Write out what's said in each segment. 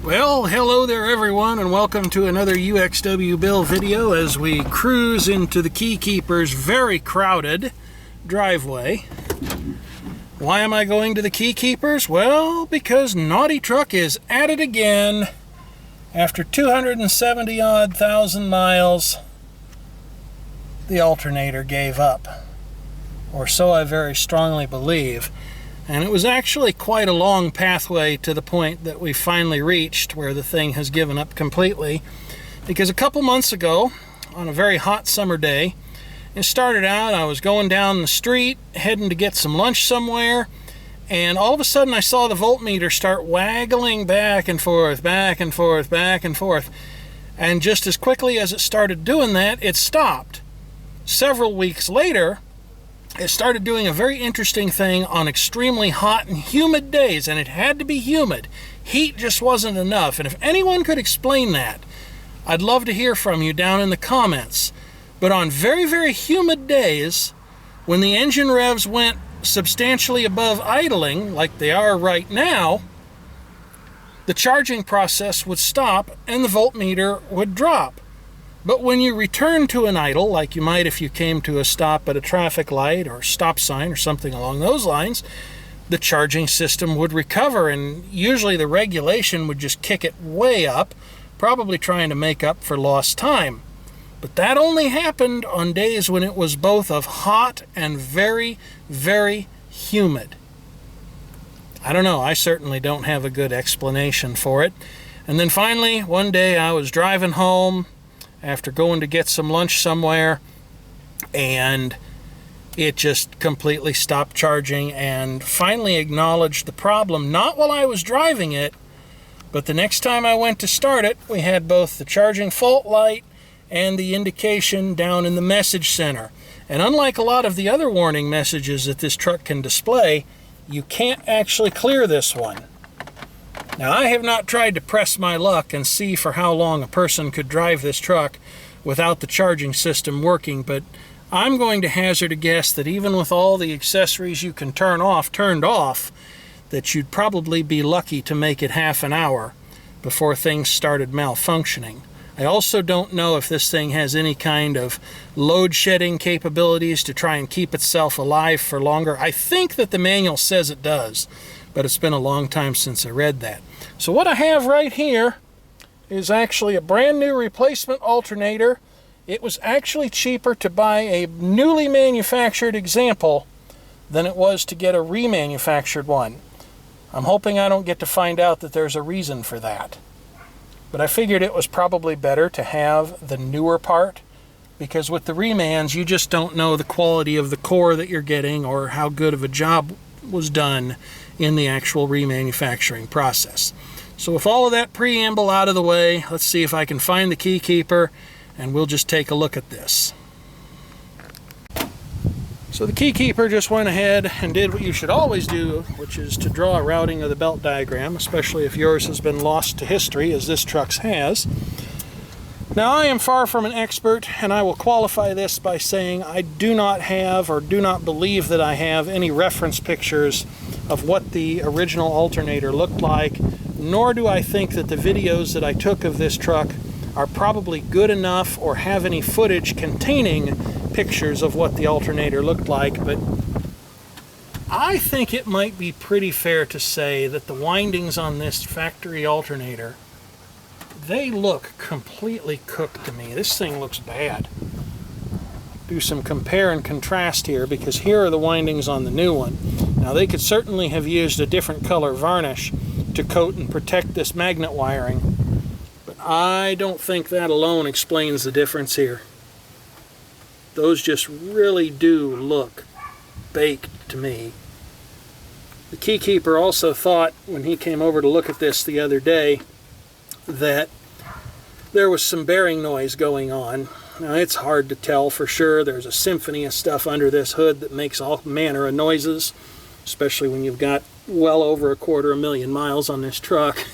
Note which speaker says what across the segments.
Speaker 1: Well, hello there everyone, and welcome to another UXW Bill video as we cruise into the Keykeeper's very crowded driveway. Why am I going to the Keykeeper's? Well, because Naughty Truck is at it again. After 270-odd thousand miles, the alternator gave up. Or so I very strongly believe. And it was actually quite a long pathway to the point that we finally reached where the thing has given up completely. Because a couple months ago, on a very hot summer day, it started out, I was going down the street, heading to get some lunch somewhere, and all of a sudden I saw the voltmeter start waggling back and forth, back and forth, back and forth. And just as quickly as it started doing that, it stopped. Several weeks later, it started doing a very interesting thing on extremely hot and humid days, and it had to be humid. Heat just wasn't enough, and if anyone could explain that, I'd love to hear from you down in the comments. But on very, very humid days, when the engine revs went substantially above idling, like they are right now, the charging process would stop and the voltmeter would drop. But when you return to an idle, like you might if you came to a stop at a traffic light or stop sign or something along those lines, the charging system would recover, and usually the regulation would just kick it way up, probably trying to make up for lost time. But that only happened on days when it was both of hot and very, very humid. I don't know, I certainly don't have a good explanation for it. And then finally, one day I was driving home after going to get some lunch somewhere, and it just completely stopped charging, and finally acknowledged the problem, not while I was driving it, but the next time I went to start it, we had both the charging fault light and the indication down in the message center. And unlike a lot of the other warning messages that this truck can display, you can't actually clear this one. Now, I have not tried to press my luck and see for how long a person could drive this truck without the charging system working, but I'm going to hazard a guess that even with all the accessories you can turn off turned off, that you'd probably be lucky to make it half an hour before things started malfunctioning. I also don't know if this thing has any kind of load shedding capabilities to try and keep itself alive for longer. I think that the manual says it does, but it's been a long time since I read that. So what I have right here is actually a brand new replacement alternator. It was actually cheaper to buy a newly manufactured example than it was to get a remanufactured one. I'm hoping I don't get to find out that there's a reason for that. But I figured it was probably better to have the newer part, because with the remans you just don't know the quality of the core that you're getting or how good of a job was done in the actual remanufacturing process. So with all of that preamble out of the way, let's see if I can find the Keykeeper, and we'll just take a look at this. So the Keykeeper just went ahead and did what you should always do, which is to draw a routing of the belt diagram, especially if yours has been lost to history, as this truck's has. Now, I am far from an expert, and I will qualify this by saying I do not have, or do not believe that I have, any reference pictures of what the original alternator looked like, nor do I think that the videos that I took of this truck are probably good enough or have any footage containing pictures of what the alternator looked like. But I think it might be pretty fair to say that the windings on this factory alternator, they look completely cooked to me. This thing looks bad. Do some compare and contrast here, because here are the windings on the new one. Now, they could certainly have used a different color varnish to coat and protect this magnet wiring, but I don't think that alone explains the difference here. Those just really do look baked to me. The Keykeeper also thought, when he came over to look at this the other day, that there was some bearing noise going on. Now, it's hard to tell for sure. There's a symphony of stuff under this hood that makes all manner of noises, especially when you've got well over 250,000 miles on this truck.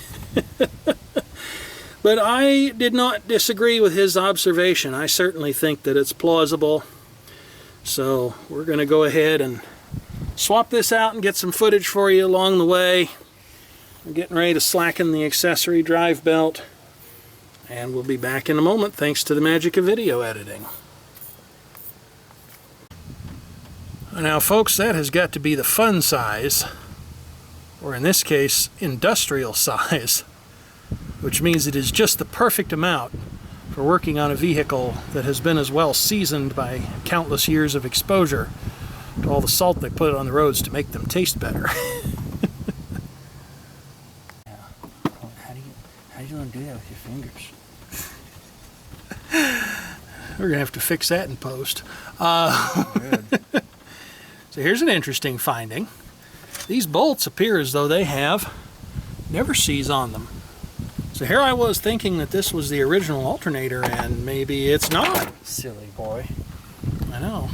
Speaker 1: But I did not disagree with his observation. I certainly think that it's plausible. So we're going to go ahead and swap this out and get some footage for you along the way. We're getting ready to slacken the accessory drive belt, and we'll be back in a moment thanks to the magic of video editing. Now folks, that has got to be the fun size, or in this case, industrial size, which means it is just the perfect amount for working on a vehicle that has been as well seasoned by countless years of exposure to all the salt they put on the roads to make them taste better.
Speaker 2: How do you want to do that with your fingers?
Speaker 1: We're going to have to fix that in post.
Speaker 2: Good.
Speaker 1: So here's an interesting finding. These bolts appear as though they have never sees on them. So here I was thinking that this was the original alternator, and maybe it's not.
Speaker 2: Silly boy.
Speaker 1: I know.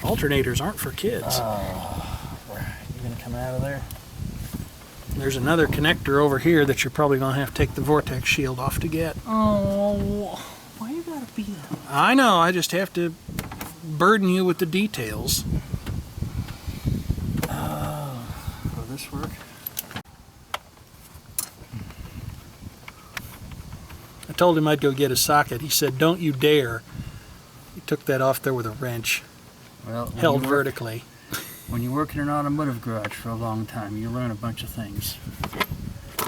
Speaker 1: Alternators aren't for kids.
Speaker 2: You gonna come out of there?
Speaker 1: There's another connector over here that you're probably going to have to take the vortex shield off to get.
Speaker 2: Oh, why you gotta be that?
Speaker 1: I know, I just have to burden you with the details.
Speaker 2: Will this work?
Speaker 1: I told him I'd go get a socket. He said, "Don't you dare." He took that off there with a wrench,
Speaker 2: Well,
Speaker 1: held vertically.
Speaker 2: When you work in an automotive garage for a long time, you learn a bunch of things.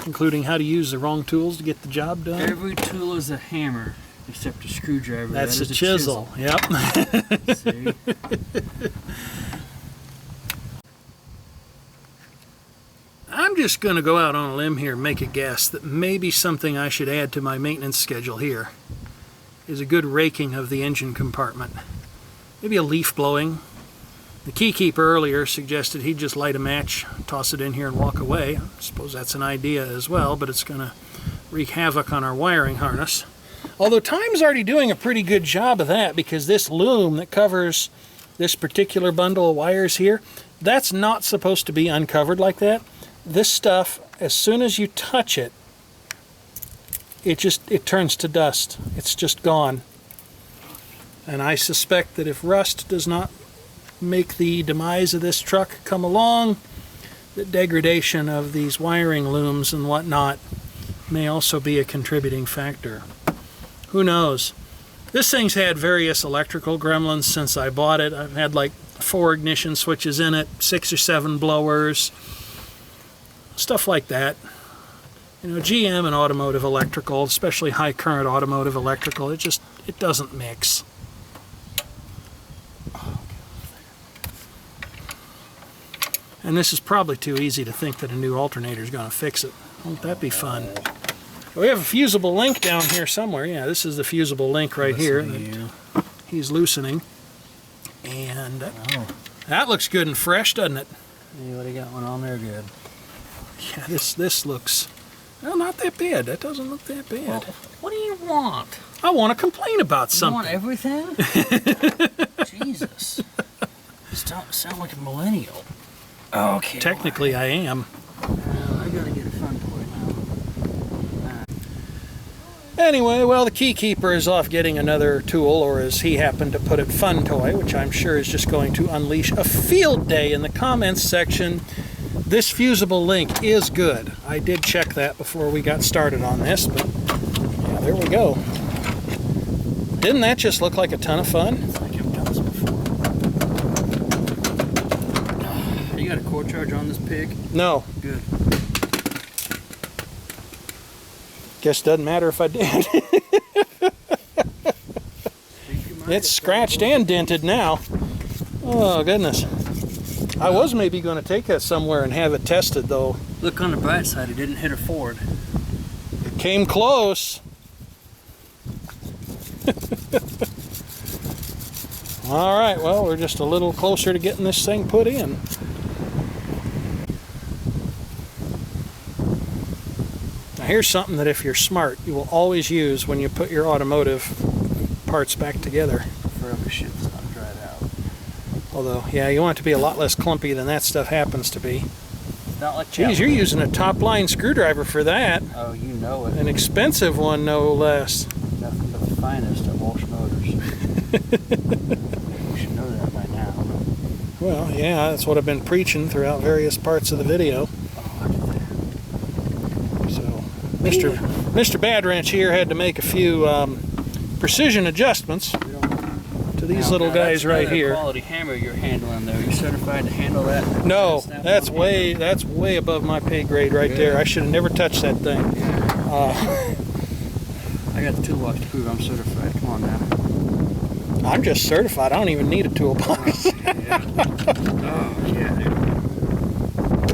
Speaker 1: Including how to use the wrong tools to get the job done.
Speaker 2: Every tool is a hammer, except a screwdriver.
Speaker 1: That's
Speaker 2: that is
Speaker 1: a chisel. Yep.
Speaker 2: See?
Speaker 1: I'm just going to go out on a limb here and make a guess that maybe something I should add to my maintenance schedule here is a good raking of the engine compartment. Maybe a leaf blowing. The Keykeeper earlier suggested he'd just light a match, toss it in here and walk away. I suppose that's an idea as well, but it's going to wreak havoc on our wiring harness. Although Time's already doing a pretty good job of that, because this loom that covers this particular bundle of wires here, that's not supposed to be uncovered like that. This stuff, as soon as you touch it, it turns to dust. It's just gone. And I suspect that if rust does not make the demise of this truck come along, the degradation of these wiring looms and whatnot may also be a contributing factor. Who knows? This thing's had various electrical gremlins since I bought it. I've had like 4 ignition switches in it, 6 or 7 blowers, stuff like that. You know, GM and automotive electrical, especially high current automotive electrical, it doesn't mix. And this is probably too easy to think that a new alternator is going to fix it. Won't that be fun? We have a fusible link down here somewhere. Yeah, this is the fusible link right here that he's loosening. And that looks good and fresh, doesn't it?
Speaker 2: You already got one on there good.
Speaker 1: Yeah, this looks, well, not that bad. That doesn't look that bad.
Speaker 2: Well, what do you want?
Speaker 1: I want to complain about something.
Speaker 2: You want everything? Jesus. Sound like a millennial. Okay.
Speaker 1: Technically, I am.
Speaker 2: I gotta get a fun toy now.
Speaker 1: Anyway, well, the Keykeeper is off getting another tool, or as he happened to put it, fun toy, which I'm sure is just going to unleash a field day in the comments section. This fusible link is good. I did check that before we got started on this, but yeah, there we go. Didn't that just look like a ton of fun?
Speaker 2: It's like I've done this before. You got a cord charge on this pig?
Speaker 1: No.
Speaker 2: Good.
Speaker 1: Guess it doesn't matter if I did. It's scratched and dented now. Oh, goodness. I was maybe going to take that somewhere and have it tested, though.
Speaker 2: Look on the bright side, it didn't hit a Ford.
Speaker 1: It came close. All right, well, we're just a little closer to getting this thing put in. Now, here's something that if you're smart, you will always use when you put your automotive parts back together.
Speaker 2: Forever shit's not dried out.
Speaker 1: Although, yeah, you want it to be a lot less clumpy than that stuff happens to be.
Speaker 2: Not like
Speaker 1: Geez, you're using a top-line screwdriver for that.
Speaker 2: Oh, you know it.
Speaker 1: An expensive one, no less.
Speaker 2: Nothing but the finest of Walsh Motors. You should know that by now.
Speaker 1: Well, yeah, that's what I've been preaching throughout various parts of the video.
Speaker 2: Oh, look at that.
Speaker 1: Mr. Bad Wrench here had to make a few precision adjustments to these little guys right here.
Speaker 2: Quality hammer you're handling though. You certified to handle that?
Speaker 1: No, that's way above my pay grade right there. I should have never touched that thing.
Speaker 2: I got the toolbox to prove I'm certified. Come on now.
Speaker 1: I'm just certified. I don't even need a toolbox.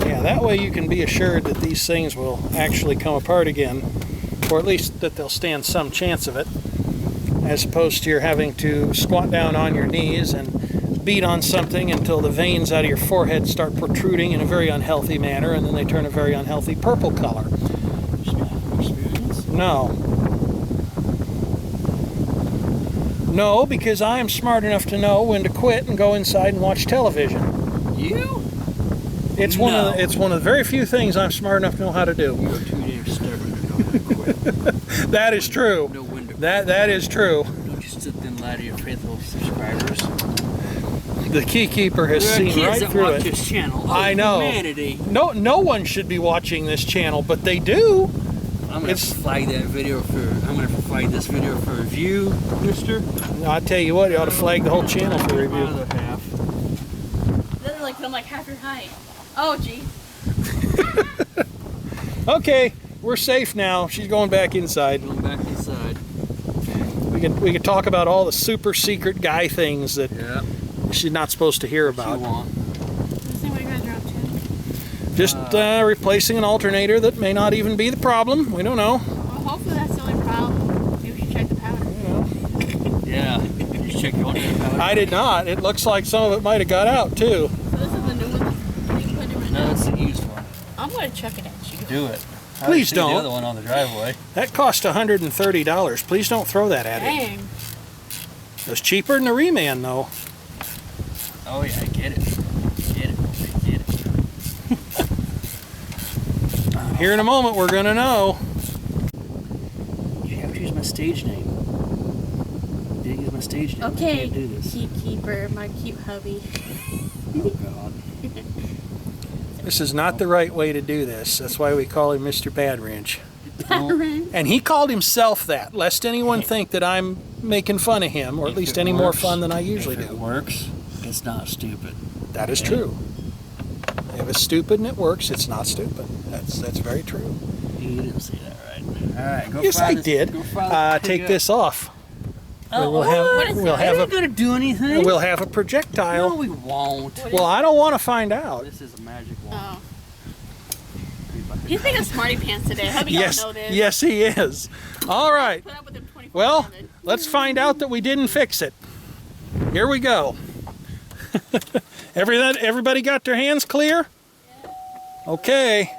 Speaker 1: Yeah, that way you can be assured that these things will actually come apart again, or at least that they'll stand some chance of it, as opposed to you're having to squat down on your knees and beat on something until the veins out of your forehead start protruding in a very unhealthy manner, and then they turn a very unhealthy purple color. No. No, because I am smart enough to know when to quit and go inside and watch television.
Speaker 2: You?
Speaker 1: It's one of the very few things I'm smart enough to know how to do.
Speaker 2: You're too damn stubborn to know how to quit.
Speaker 1: That is true.
Speaker 2: No wonder.
Speaker 1: That is true.
Speaker 2: Don't you sit there and lie to your faithful subscribers.
Speaker 1: The Keykeeper has seen right through it.
Speaker 2: This channel.
Speaker 1: I know.
Speaker 2: Humanity.
Speaker 1: No one should be watching this channel, but they do.
Speaker 2: I'm gonna flag that video for. I'm gonna flag this video for review, Mister.
Speaker 1: I tell you what, you ought to flag the whole channel for review.
Speaker 3: Then I'm like half your height. Oh, gee.
Speaker 1: Okay, we're safe now. She's going back inside.
Speaker 2: Going back inside.
Speaker 1: We could talk about all the super secret guy things that she's not supposed to hear about. Just replacing an alternator that may not even be the problem. We don't know.
Speaker 3: Well, hopefully that's the only problem. Maybe we should check the powder.
Speaker 2: Yeah. You check the alternator powder.
Speaker 1: I did not. It looks like some of it might have got out too.
Speaker 3: So this is the new one that you put in right now?
Speaker 2: No, it's the used one.
Speaker 3: I'm going to chuck it at you.
Speaker 2: Do it.
Speaker 1: Please don't.
Speaker 2: The other one on the driveway.
Speaker 1: That cost $130. Please don't throw that at it.
Speaker 3: Dang.
Speaker 1: It was cheaper than the Reman though.
Speaker 2: Oh yeah, get it. Get it.
Speaker 1: Here in a moment we're gonna know.
Speaker 2: You have to use my stage name. You didn't use my stage name.
Speaker 3: Okay,
Speaker 2: I can't do this.
Speaker 3: Keykeeper, my cute hubby.
Speaker 2: Oh God.
Speaker 1: This is not the right way to do this. That's why we call him Mr. Bad Wrench. And he called himself that, lest anyone think that I'm making fun of him, or at least any more fun than I usually do.
Speaker 2: If it works, it's not stupid.
Speaker 1: That is true. If it's stupid and it works, it's not stupid. That's very true.
Speaker 2: You didn't say that right. All right, go.
Speaker 1: Yes, I did. Take this off. We'll have
Speaker 2: a gonna do anything.
Speaker 1: We'll have a projectile.
Speaker 2: No, we won't.
Speaker 1: Well, I don't want to find out.
Speaker 2: This is a magic wand.
Speaker 3: Oh. He's thinking smarty pants today. Hubby
Speaker 1: Yes,
Speaker 3: don't know this.
Speaker 1: yes, he is. All right.
Speaker 3: Put up with him 24/7.
Speaker 1: Well, let's find out that we didn't fix it. Here we go. Everybody got their hands clear? Okay.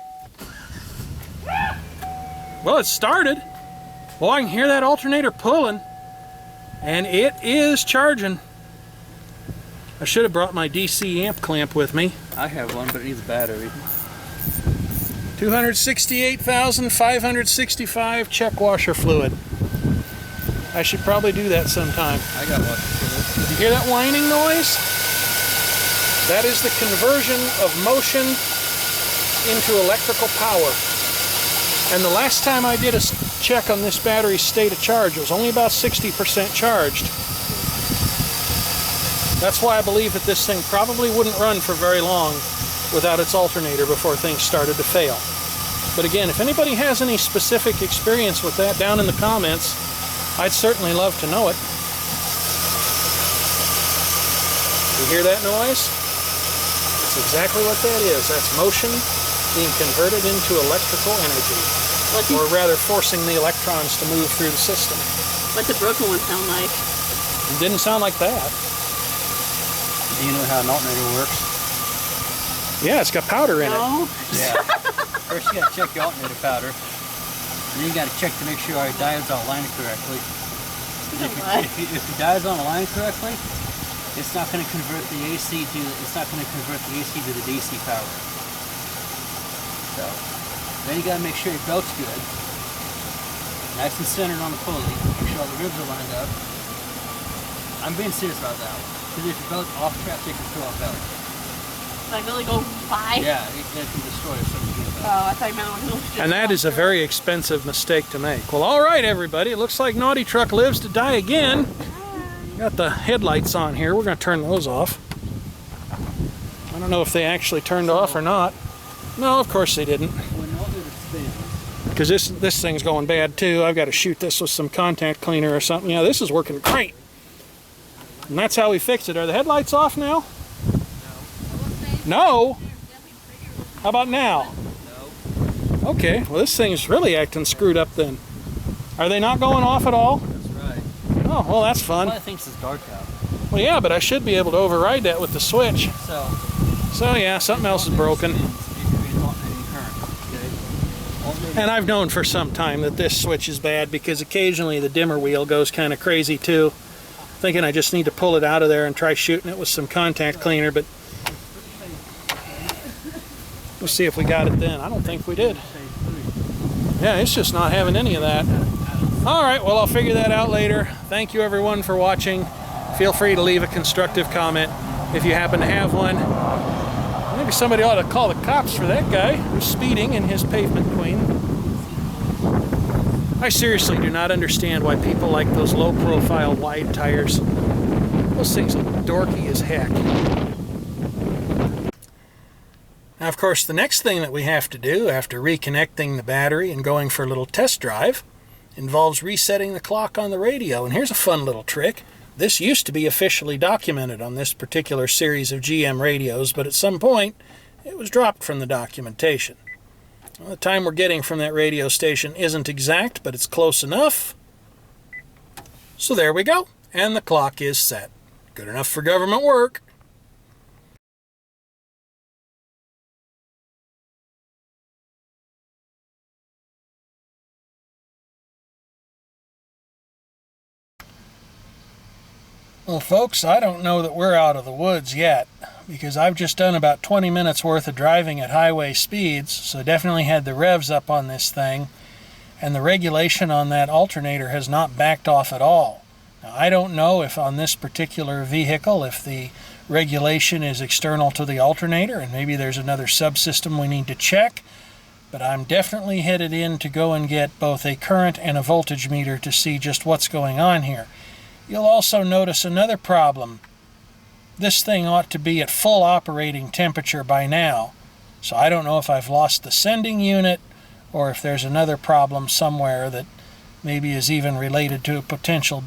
Speaker 1: Well, it started. Well, I can hear that alternator pulling. And it is charging. I should have brought my DC amp clamp with me.
Speaker 2: I have one, but it needs a battery.
Speaker 1: 268,565 check washer fluid. I should probably do that sometime.
Speaker 2: I got one.
Speaker 1: Did you hear that whining noise? That is the conversion of motion into electrical power. And the last time I did a check on this battery's state of charge, it was only about 60% charged. That's why I believe that this thing probably wouldn't run for very long without its alternator before things started to fail. But again, if anybody has any specific experience with that down in the comments, I'd certainly love to know it. You hear that noise? That's exactly what that is. That's motion being converted into electrical energy. Or rather, forcing the electrons to move through the system.
Speaker 3: What's the broken one sound like?
Speaker 1: It didn't sound like that.
Speaker 2: Do you know how an alternator works?
Speaker 1: Yeah, it's got powder in it.
Speaker 2: Yeah. First you gotta check your alternator powder. And then you gotta check to make sure our diodes are aligned correctly. If the diodes aren't aligned correctly, it's not gonna convert the AC to the DC power. So then you gotta make sure your belt's good. Nice and centered on the pulley. Make sure all the ribs are lined up. I'm being serious about that one. Because if your belt's off track, you can throw a belt.
Speaker 3: like only go 5?
Speaker 2: Yeah, it can destroy something.
Speaker 3: Oh, I thought you meant when it was just
Speaker 1: And that is a very expensive mistake to make. Well, all right, everybody. It looks like Naughty Truck lives to die again. Got the headlights on here. We're going to turn those off. I don't know if they actually turned off or not. No, of course they didn't. Because this thing's going bad too. I've got to shoot this with some contact cleaner or something. Yeah, this is working great. And that's how we fix it. Are the headlights off now? No? How about now? No. Okay, well this thing is really acting screwed up then. Are they not going off at all?
Speaker 2: That's right.
Speaker 1: Oh, well that's fun.
Speaker 2: Well, I think it's dark out.
Speaker 1: Well yeah, but I should be able to override that with the switch. So yeah, something else is broken. And I've known for some time that this switch is bad because occasionally the dimmer wheel goes kind of crazy too. Thinking I just need to pull it out of there and try shooting it with some contact cleaner, but we'll see if we got it then. I don't think we did. Yeah, it's just not having any of that. Alright, well I'll figure that out later. Thank you everyone for watching. Feel free to leave a constructive comment if you happen to have one. Maybe somebody ought to call the cops for that guy who's speeding in his pavement queen. I seriously do not understand why people like those low-profile wide tires. Those things look dorky as heck. Now, of course, the next thing that we have to do after reconnecting the battery and going for a little test drive involves resetting the clock on the radio. And here's a fun little trick. This used to be officially documented on this particular series of GM radios, but at some point it was dropped from the documentation. Well, the time we're getting from that radio station isn't exact, but it's close enough. So there we go, and the clock is set. Good enough for government work. Well, folks, I don't know that we're out of the woods yet, because I've just done about 20 minutes worth of driving at highway speeds, so definitely had the revs up on this thing, and the regulation on that alternator has not backed off at all. Now, I don't know if on this particular vehicle, if the regulation is external to the alternator, and maybe there's another subsystem we need to check, but I'm definitely headed in to go and get both a current and a voltage meter to see just what's going on here. You'll also notice another problem. This thing ought to be at full operating temperature by now, so I don't know if I've lost the sending unit or if there's another problem somewhere that maybe is even related to potential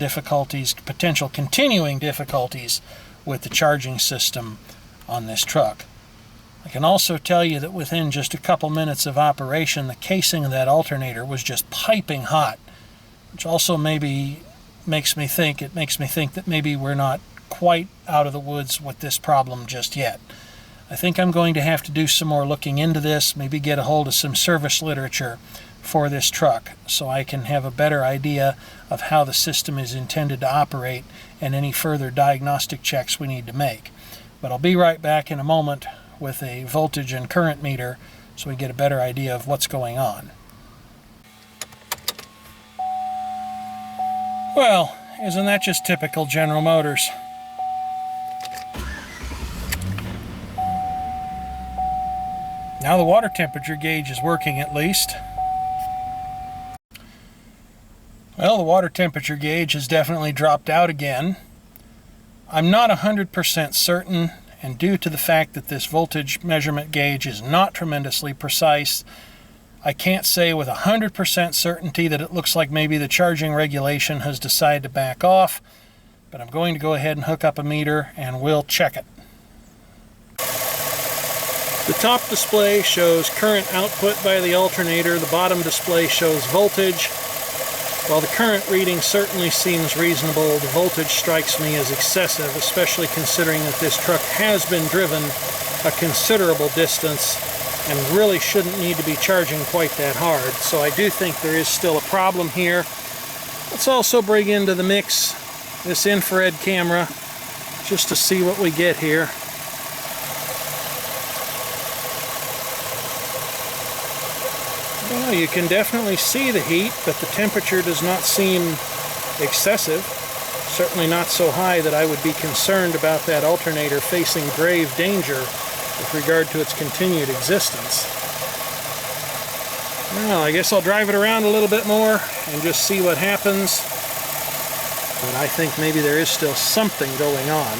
Speaker 1: continuing difficulties with the charging system on this truck. I can also tell you that within just a couple minutes of operation, the casing of that alternator was just piping hot, which also maybe makes me think that maybe we're not quite out of the woods with this problem just yet. I think I'm going to have to do some more looking into this, maybe get a hold of some service literature for this truck so I can have a better idea of how the system is intended to operate and any further diagnostic checks we need to make. But I'll be right back in a moment with a voltage and current meter so we get a better idea of what's going on. Well, isn't that just typical General Motors? Now the water temperature gauge is working at least. Well, the water temperature gauge has definitely dropped out again. I'm not 100% certain, and due to the fact that this voltage measurement gauge is not tremendously precise, I can't say with 100% certainty that it looks like maybe the charging regulation has decided to back off, but I'm going to go ahead and hook up a meter and we'll check it. The top display shows current output by the alternator, the bottom display shows voltage. While the current reading certainly seems reasonable, the voltage strikes me as excessive, especially considering that this truck has been driven a considerable distance and really shouldn't need to be charging quite that hard. So I do think there is still a problem here. Let's also bring into the mix this infrared camera just to see what we get here. Well, you can definitely see the heat, but the temperature does not seem excessive. Certainly not so high that I would be concerned about that alternator facing grave danger with regard to its continued existence. Well, I guess I'll drive it around a little bit more and just see what happens. But I think maybe there is still something going on.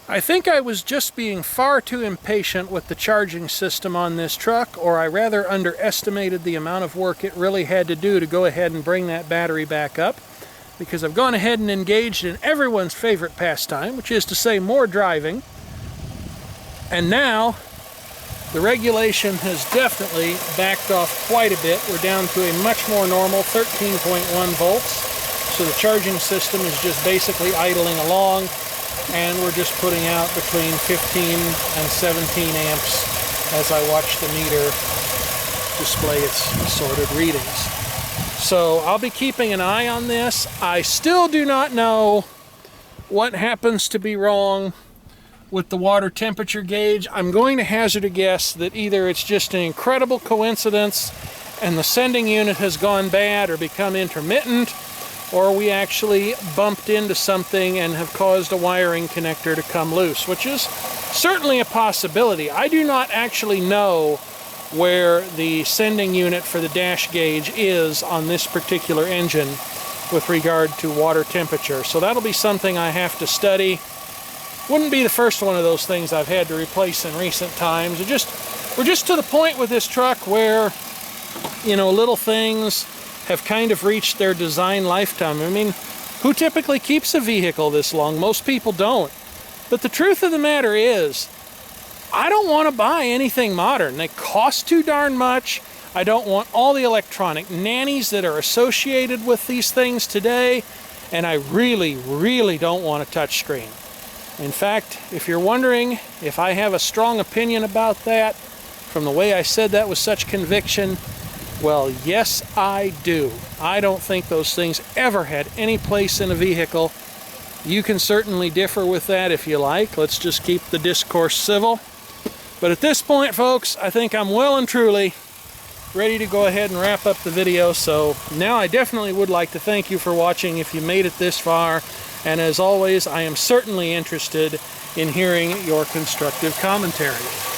Speaker 1: I think I was just being far too impatient with the charging system on this truck, or I rather underestimated the amount of work it really had to do to go ahead and bring that battery back up, because I've gone ahead and engaged in everyone's favorite pastime, which is to say more driving. And now the regulation has definitely backed off quite a bit. We're down to a much more normal 13.1 volts. So the charging system is just basically idling along, and we're just putting out between 15 and 17 amps as I watch the meter display its assorted readings. So I'll be keeping an eye on this. I still do not know what happens to be wrong with the water temperature gauge. I'm going to hazard a guess that either it's just an incredible coincidence and the sending unit has gone bad or become intermittent, or we actually bumped into something and have caused a wiring connector to come loose, which is certainly a possibility. I do not actually know where the sending unit for the dash gauge is on this particular engine with regard to water temperature. So that'll be something I have to study. Wouldn't be the first one of those things I've had to replace in recent times. We're just to the point with this truck where, you know, little things have kind of reached their design lifetime. I mean, who typically keeps a vehicle this long? Most people don't. But the truth of the matter is, I don't want to buy anything modern. They cost too darn much. I don't want all the electronic nannies that are associated with these things today. And I really, really don't want a touchscreen. In fact, if you're wondering if I have a strong opinion about that, from the way I said that with such conviction, well, yes, I do. I don't think those things ever had any place in a vehicle. You can certainly differ with that if you like. Let's just keep the discourse civil. But at this point, folks, I think I'm well and truly ready to go ahead and wrap up the video. So now I definitely would like to thank you for watching if you made it this far. And as always, I am certainly interested in hearing your constructive commentary.